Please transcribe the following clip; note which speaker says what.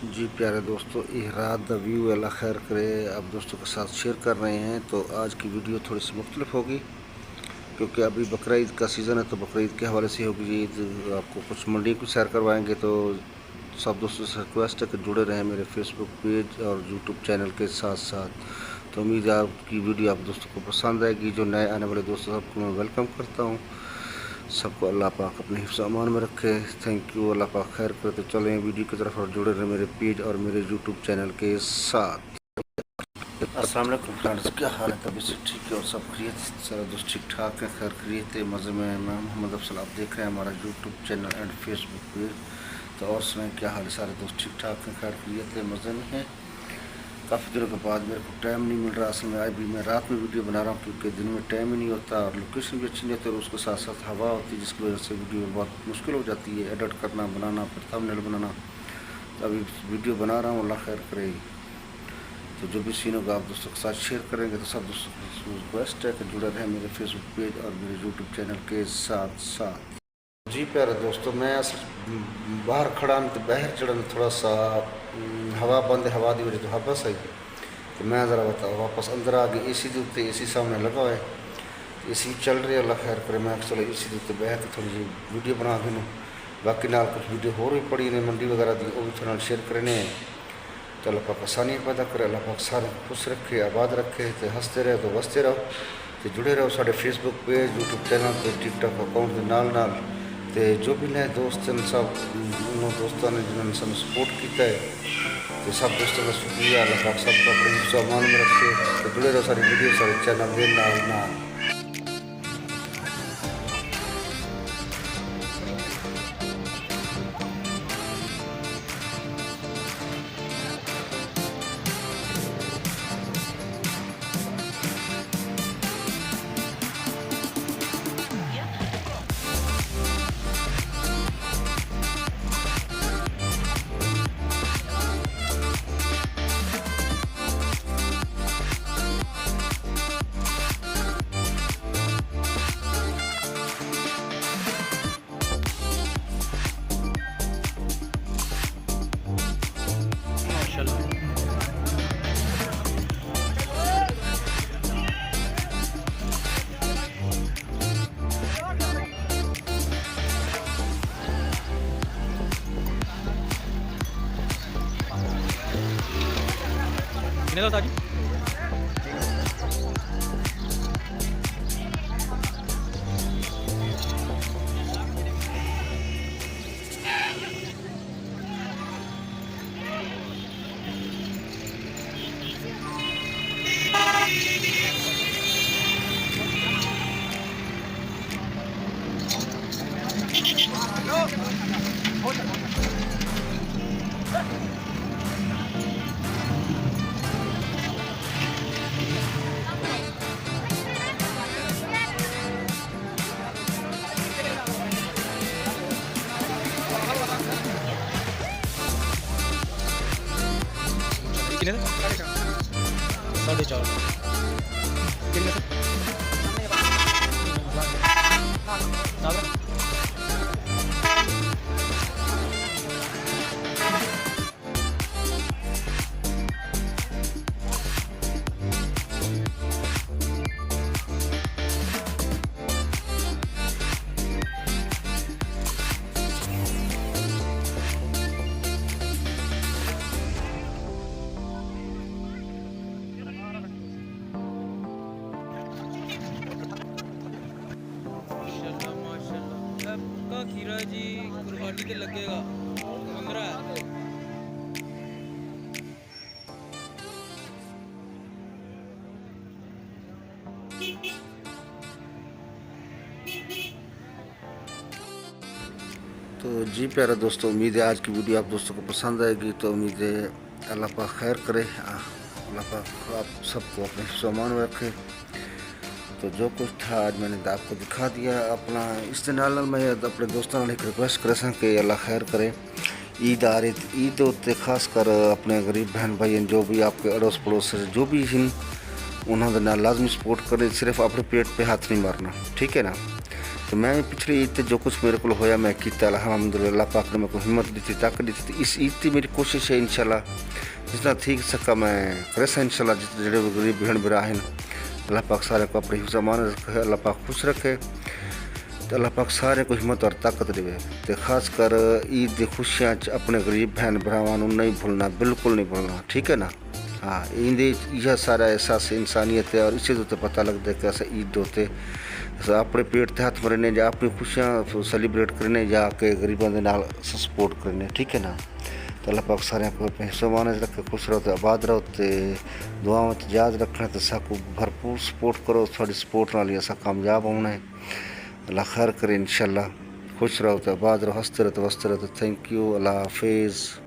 Speaker 1: जी प्यारे दोस्तों, ये रात द व्यू अल्लाह खैर करे आप दोस्तों के साथ शेयर कर रहे हैं। तो आज की वीडियो थोड़ी सी मुख्तलिफ होगी क्योंकि अभी बकरा ईद का सीज़न है, तो बकरा ईद के हवाले से होगी ईद। आपको कुछ मंडी की सैर करवाएंगे। तो सब दोस्तों से रिक्वेस्ट है कि जुड़े रहें मेरे फेसबुक पेज और यूट्यूब चैनल के साथ साथ। तो उम्मीद है आपकी वीडियो आप दोस्तों को पसंद आएगी। जो नए आने वाले दोस्तों सबको मैं वेलकम करता हूँ। सबको अल्लाह पाक अपने हिफ्ज़ अमान में रखे। थैंक यू, अल्लाह पाक खैर करे। तो चलें वीडियो की तरफ और जुड़े रहे मेरे पेज और मेरे यूट्यूब चैनल के साथ। अस्सलाम वालेकुम फ्रेंड्स, क्या हाल है? तभी से ठीक है और सब खैरियत? सारा दोस्त ठीक ठाक है, खैर खैरियत है, मज़े में। मैं मोहम्मद अफसल, आप देख रहे हैं हमारा YouTube channel and Facebook page. तो और सुनाएं, क्या हाल है? सारे दोस्त ठीक ठाक हैं, खैर खैरियत है, मज़े में हैं। काफ़ी दिनों के बाद मेरे को टाइम नहीं मिल रहा। असल में आज भी मैं रात में वीडियो बना रहा हूँ क्योंकि दिन में टाइम ही नहीं होता और लोकेशन भी अच्छी नहीं होती और उसके साथ साथ हवा होती है, जिसकी वजह से वीडियो बहुत मुश्किल हो जाती है एडिट करना, बनाना, फिर थंबनेल बनाना। तो अभी वीडियो बना रहा हूँ, अल्लाह खैर करे। तो जो भी सीन होगा आप दोस्तों के साथ शेयर करेंगे। तो सब दोस्तों को रिक्वेस्ट है कि जुड़े रहें मेरे फेसबुक पेज और मेरे यूट्यूब चैनल के साथ साथ। जी प्यारे दोस्तों, मैं बाहर खड़ा तो बाहर चढ़न थोड़ा सा हवा बंद, हवा की वजह तो हवा सही। तो मैं ज़रा बता वापस अंदर आ गई। एसी के उत्ते एसी सामने लगा हुआ है, एसी चल रही है, अल्लाह खैर करे। मैं चलो एसी के उत्ते बह के थोड़ी जी वीडियो बना के बाकी नाल कुछ वीडियो होर भी पड़ी ने मंडी वगैरह की, वो भी थोड़ा शेयर करने। तो अल्लाह पाक आसानी पैदा करे, अल्लाह पाक सारे खुश रखे, आबाद रखे। तो हंसते रहो तो वसते रहो, तो जुड़े रहो साढ़े फेसबुक पेज, यूट्यूब चैनल तो टिकटॉक अकाउंट के नाल। तो जो भी नए दोस्त हैं सब उन्होंने दोस्तों ने जिन्होंने सानू सपोर्ट किया है, तो सब दोस्तों का शुक्रिया। अल्लाह पाक सबको अपने हिफ्ज़ अमान में रखे। तो जुड़े रहो सारी वीडियो सारे चैनल के नाल।
Speaker 2: कितने ताजी कितने साढ़े चार कितने खीरा जी कुर्बानी के लगेगा 15।
Speaker 1: तो जी प्यारे दोस्तों, उम्मीद है आज की वीडियो आप दोस्तों को पसंद आएगी। तो उम्मीद है अल्लाह पाक खैर करे, अल्लाह पाक आप सबको अपने हिफ्ज़ अमान में रखे। तो जो कुछ था आज मैंने आपको दिखा दिया अपना। इस दिन नाल मैं अपने दोस्तों एक रिक्वेस्ट कर सा कि अल्लाह खैर करे। ईद आ रही, ईद उत्ते खास कर अपने गरीब बहन भाई जो भी आपके अड़ोस पड़ोस जो भी हैं उन्होंने ना लाजमी सपोर्ट करे। सिर्फ अपने पेट पे हाथ नहीं मारना, ठीक है ना। तो मैं पिछली ईद जो कुछ मेरे को होया मैं किया अल्हम्दुलिल्लाह पाक ने मेरे को हिम्मत दी थी, ताकत दी थी। इस ईद की मेरी कोशिश है इंशाल्लाह जितना ठीक सका मैं करे इंशाल्लाह। जितने जो गरीब बहन भरा हैं अल्लाह पाक सारे को अपने हिफ्ज़ अमान रखे, अल्लाह पाक खुश रखे, तो अल्लाह पाक सारे को हिम्मत और ताकत देवे। तो खासकर ईद की खुशियाँ अपने गरीब बहन भरावां नहीं भूलना, बिल्कुल नहीं भूलना, ठीक है ना। हाँ, इंदे यह सारा एहसास इंसानियत है और इसे तो पता लगता है कि ऐसा ईद होते अपने पेट के हाथ में रहने या अपनी खुशियाँ सेलिब्रेट करने या के गरीबों के नाल सपोर्ट करने, ठीक है ना। तो अल्लाह पाक सारे को समान रखे, खुश रहो, आबाद रहो, तो दुआओं याद रखना, तो साकू भरपूर सपोर्ट करो, थोड़ी सपोर्ट नाल असा कामयाब होना है। अल्लाह खैर करे इंशाल्लाह। खुश रहो, तो आबाद रहो, हंसते रहो, वसते रहो। थैंक यू, अल्लाह हाफिज़।